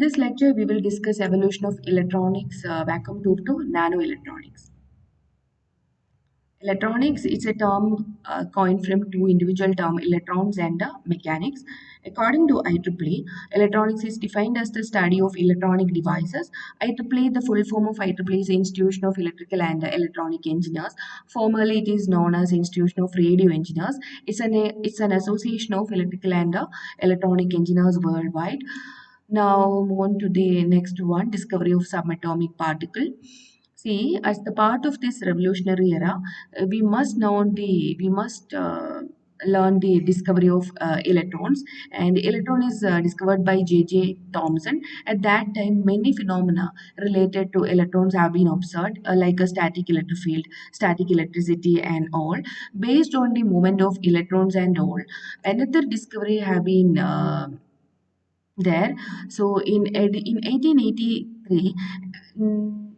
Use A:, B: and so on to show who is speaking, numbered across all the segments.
A: This lecture, we will discuss evolution of electronics, vacuum tube to nanoelectronics. Electronics is a term coined from two individual terms, electrons and mechanics. According to IEEE, electronics is defined as the study of electronic devices. IEEE, the full form of IEEE is Institution of Electrical and Electronic Engineers. Formerly, it is known as Institution of Radio Engineers. It's an association of electrical and electronic engineers worldwide. Now, move on to the next one, discovery of subatomic particle. See, as the part of this revolutionary era, we must learn the discovery of electrons. And electron is discovered by J.J. Thomson. At that time, many phenomena related to electrons have been observed, like a static electric field, static electricity, and all. Based on the movement of electrons and all, another discovery have been there. So in 1883, mm,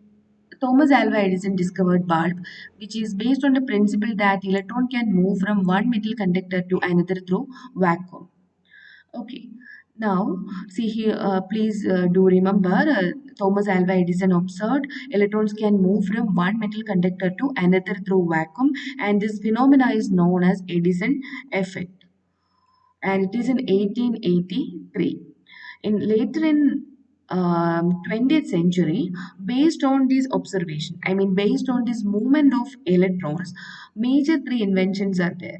A: Thomas Alva Edison discovered bulb, which is based on the principle that electron can move from one metal conductor to another through vacuum. Okay. Now, see here, please do remember Thomas Alva Edison observed electrons can move from one metal conductor to another through vacuum, and this phenomena is known as Edison effect, and it is in 1883. In 20th century, based on this observation, based on this movement of electrons, major three inventions are there.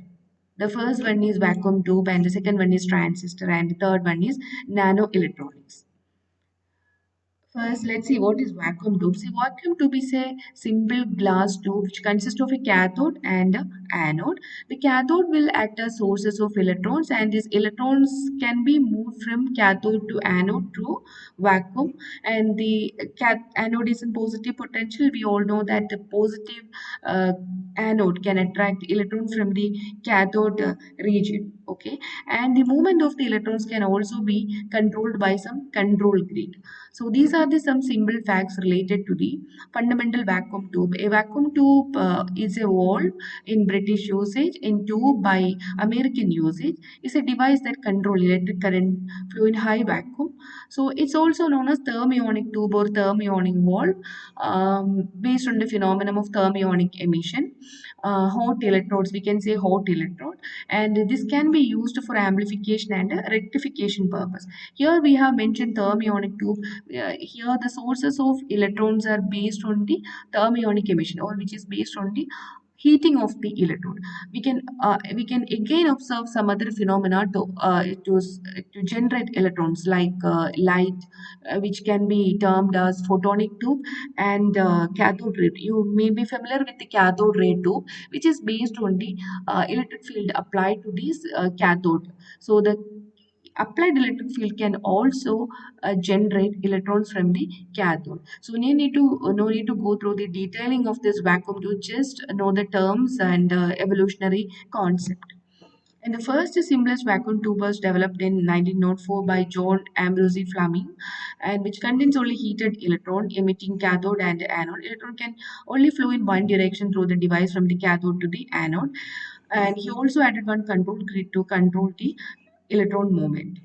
A: The first one is vacuum tube, and the second one is transistor, and the third one is nano electronics. First, let's see what is vacuum tube. See, vacuum tube is a simple glass tube which consists of a cathode and a anode. The cathode will act as sources of electrons, and these electrons can be moved from cathode to anode through vacuum. And the anode is in positive potential. We all know that the positive uh, anode can attract electrons from the cathode region. Okay, and the movement of the electrons can also be controlled by some control grid. So these are the some simple facts related to the fundamental vacuum tube. A vacuum tube is a valve in British usage, in tube by American usage, is a device that control electric current flow in high vacuum. So it's also known as thermionic tube or thermionic valve, based on the phenomenon of thermionic emission. Hot electrodes, we can say hot electrode, and this can be used for amplification and rectification purpose. Here we have mentioned thermionic tube. Here the sources of electrons are based on the thermionic emission, or which is based on the heating of the electrode. We can again observe some other phenomena to generate electrons, like light, which can be termed as photonic tube, and cathode ray. You may be familiar with the cathode ray tube, which is based on the electric field applied to this cathode. So the applied electric field can also generate electrons from the cathode. So no need to go through the detailing of this vacuum to just know the terms and evolutionary concept. And the first seamless vacuum tube was developed in 1904 by John Ambrose Fleming, and which contains only heated electron emitting cathode and anode. Electron can only flow in one direction through the device from the cathode to the anode. And he also added one control grid to control the electron movement.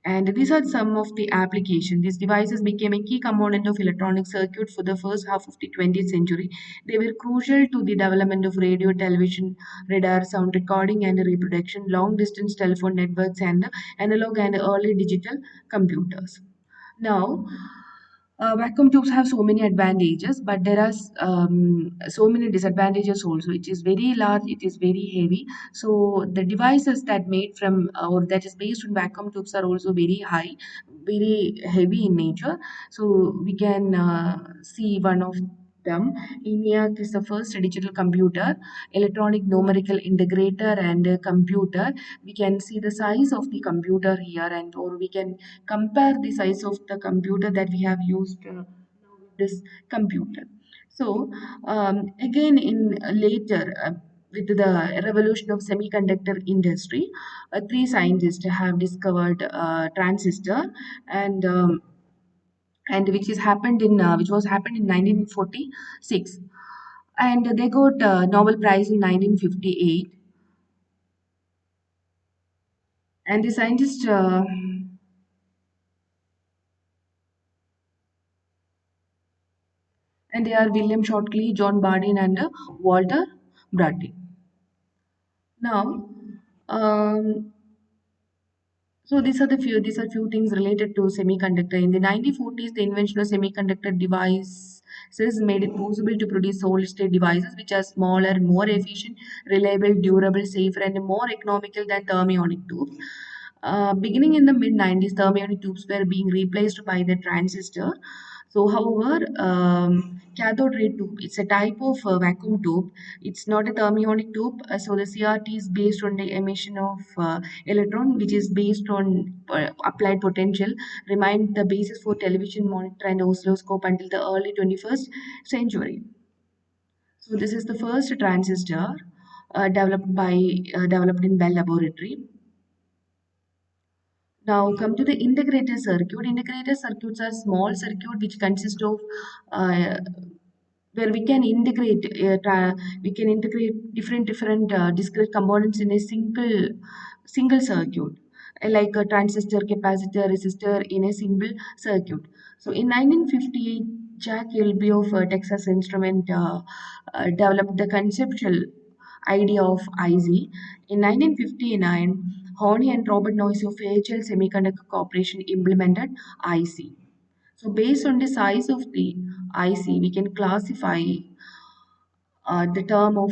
A: And these are some of the applications. These devices became a key component of electronic circuit for the first half of the 20th century. They were crucial to the development of radio, television, radar, sound recording and reproduction, long distance telephone networks, and analog and early digital computers. Now, vacuum tubes have so many advantages, but there are so many disadvantages also. It is very large, it is very heavy. So the devices that made from or that is based on vacuum tubes are also very high, very heavy in nature. So we can see one of them. ENIAC is the first digital computer, electronic numerical integrator, and a computer. We can see the size of the computer here, and or we can compare the size of the computer that we have used with this computer. So again, in later with the revolution of semiconductor industry, three scientists have discovered transistor, and which was happened in 1946, and they got Nobel Prize in 1958. And the scientist and they are William Shockley, John Bardeen, and Walter Bratty. Now, um, so these are few things related to semiconductor. In the 1940s, the invention of semiconductor devices made it possible to produce solid-state devices which are smaller, more efficient, reliable, durable, safer, and more economical than thermionic tubes. Beginning in the mid 90s, thermionic tubes were being replaced by the transistor. So, however, cathode ray tube, it's a type of vacuum tube. It's not a thermionic tube. So the CRT is based on the emission of electron, which is based on applied potential, remained the basis for television monitor and oscilloscope until the early 21st century. So this is the first transistor developed in Bell Laboratory. Now come to the integrated circuit. Integrated circuits are small circuit which consist of uh, where we can integrate different discrete components in a single circuit, like a transistor, capacitor, resistor in a single circuit. So in 1958, Jack Kilby of Texas Instrument developed the conceptual idea of IC. In 1959, Horney and Robert Noyce of AHL Semiconductor Corporation implemented IC. So based on the size of the IC, we can classify the term of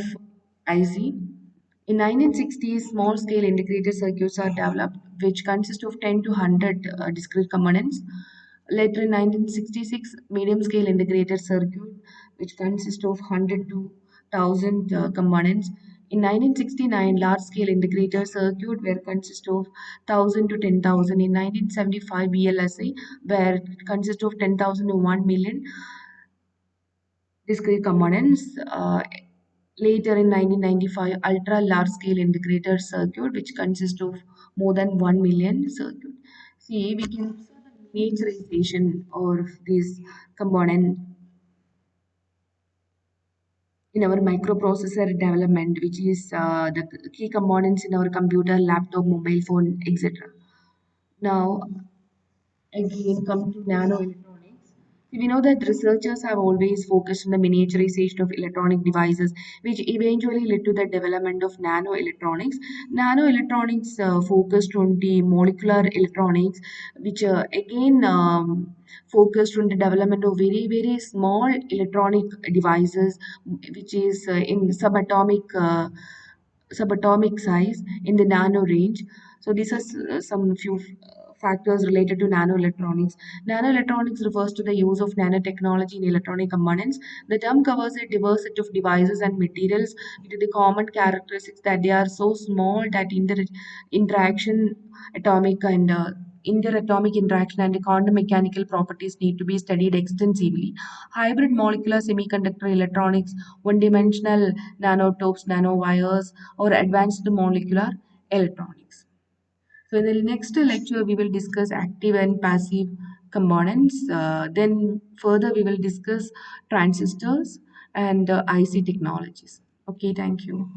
A: IC. In 1960s, small-scale integrated circuits are developed, which consist of 10 to 100 discrete components. Later in 1966, medium-scale integrated circuit, which consists of 100 to 1000 components. In 1969, large-scale integrated circuit, where consist of 1000 to 10,000. In 1975, VLSI, where it consists of 10,000 to 1 million discrete components. Later in 1995, ultra large scale integrated circuit, which consists of more than 1 million circuit. See, we can observe the miniaturization of this component in our microprocessor development, which is the key components in our computer, laptop, mobile phone, etc. Now, again, come to nanoelectronics. We know that researchers have always focused on the miniaturization of electronic devices, which eventually led to the development of nanoelectronics. Nanoelectronics focused on the molecular electronics, which again focused on the development of very, very small electronic devices, which is in subatomic size in the nano range. So these are some few factors related to nanoelectronics. Nanoelectronics refers to the use of nanotechnology in electronic components. The term covers a diverse set of devices and materials with the common characteristics that they are so small that interaction atomic and interatomic interaction and the quantum mechanical properties need to be studied extensively. Hybrid molecular semiconductor electronics, one-dimensional nanotubes, nanowires, or advanced molecular electronics. So in the next lecture, we will discuss active and passive components. Then further, we will discuss transistors and IC technologies. Okay, thank you.